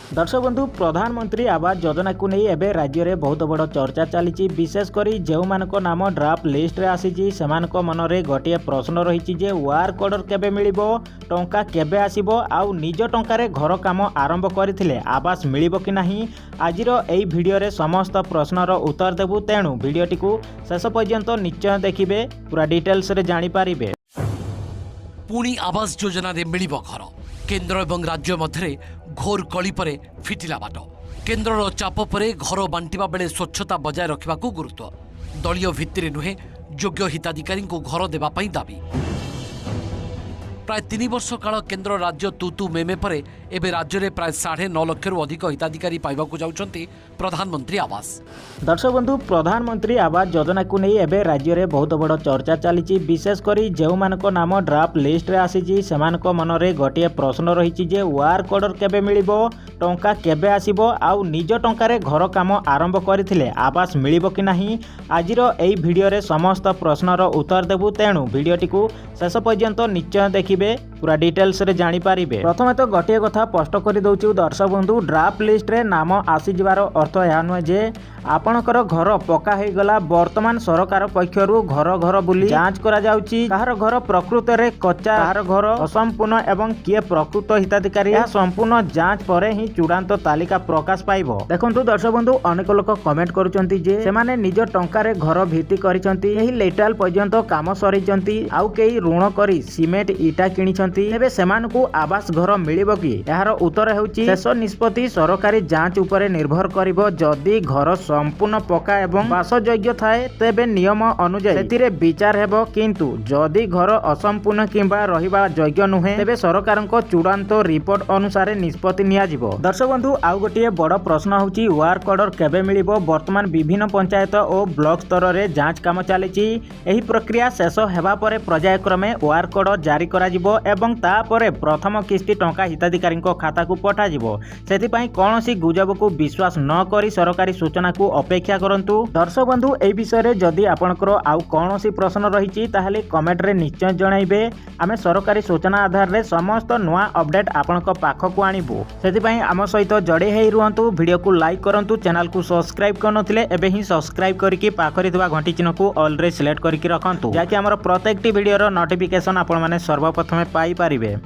दर्शक बंधु प्रधानमंत्री आवास योजना को नहीं एवं राज्य में बहुत बड़ चर्चा चली। विशेषकर जो नाम ड्राफ्ट लिस्ट रे आसी से मन में गोटे प्रश्न रही वर्क ऑर्डर केबे मिलिबो, टंका केबे आसीबो, आउ निज टंकार घर काम आरंभ करथिले आवास मिलिबो कि नहीं। आजिर एई भिडियो रे समस्त प्रश्नर उत्तर देबु, तेणु भिडियोटी को शेष पर्यंत निश्चय देखिबे, पूरा डिटेल्स रे जानि पारिबे। पुणी आवास योजना रे मिलिबो घर। केंद्र एवं राज्य मध्य घोर कली पर फिटिला बाट। केंद्रर चाप पर घर बांटिबा बेले स्वच्छता बजाय रखा गुरुत्व। दलीय भित्तिरे नुहे योग्य हिताधिकारी को घर देवा पई दाबी। प्राय 3 वर्ष काल केंद्र राज्य तू मेमे पर एबे राज्य में प्राय 9.5 लाख अधिक हिताधिकारी पाइबाकू जाउछंती प्रधानमंत्री आवास। दर्शक बंधु प्रधानमंत्री आवास योजना को नहीं एवं राज्य में बहुत बड़ चर्चा चली। विशेषकर जो नाम ड्राफ्ट लिस्ट रे आसी से मन में गोटे प्रश्न रही वर्क ऑर्डर केबे मिलिबो, टंका केबे आसीबो, आउ निज टंकार घर काम आरंभ करथिले आवास मिलिबो कि नहीं। आजिर एई भिडियो रे समस्त प्रश्नर उत्तर देबु, तेणु भिडियोटी को शेष पर्यंत निश्चय देखिबे, पूरा डिटेल्स रे जानि पारिबे। प्रथमे तो गोटे कथा स्पष्ट कर दउछु दर्शक बंधु, ड्राफ्ट लिस्ट रे नाम आसी जिवार अर्थ या नुहे जे आपणकर घर पक्का हो गला। वर्तमान सरकार पक्षरु घर घर बुली जांच करा जाउची, कहार घर प्रकृत रे कच्चा, कहार घर असंपूर्ण एवं किए प्रकृत हिताधिकारी, यह संपूर्ण जांच परे ही चूड़ांत तालिका प्रकाश पाइबो। देखंतु दर्शक बंधु, अनेक लोक कमेंट करूचंती जे सेमाने निज टंकारे घर भित्ति करिसंती, एही लेटाल पर्यंत काम सरिचंती, आउ केही ऋण करी सिमेंट इटा किनिसंती, हेबे सेमानकु आवास घर मिलिबो कि? एहार उत्तर हेउची शेष निष्पत्ति सरकारी जांच उपरे निर्भर करिबो। जदि घर संपूर्ण पक्का एवं बासयोग्य थाए तेबे नियम अनुसार सेतिरे विचार हेबो, किंतु जदि घर असंपूर्ण किंबा रहिबा योग्य नुहे तेबे सरकारक चूड़ांत रिपोर्ट अनुसार निष्पत्ति निया जिवो। दर्शक बंधु, आउ गोटे बड़ प्रश्न होउची वर्क ऑर्डर केबे मिलिबो। वर्तमान विभिन्न पंचायत और ब्लॉक स्तर रे जांच काम चलीची। एही प्रक्रिया शेष हेबा परे पर्यायक्रमे वर्क ऑर्डर जारी करा जिवो एवं तापरे प्रथम किस्ती टंका हिताधिकारी खाता को पठा जिवो। सेतिपई कोनोसी गुजब को विश्वास न करी सरकारी सूचना को अपेक्षा करंतु। दर्शक बंधु, ए विषय रे जदि आपनकर आउ कोनोसी प्रश्न रहिची ताहाले कमेंट रे निश्चय जणाइबे। आमे सरकारी सूचना आधार रे समस्त नुआ अपडेट आपनक पाखकु आनिबु। सेतिपई आम सहित जड़े हेई रुहंतु। वीडियो को लाइक करंतु, चैनल को सब्सक्राइब करनथिले एबे ही सब्सक्राइब करिकि पाखरे थिबा घंटी चिन्ह को ऑल रे सिलेक्ट करिकि रखंतु, जाकि हमर प्रत्येकटी वीडियो रो नोटिफिकेशन आपण माने सर्वप्रथमे पाई पारिबे।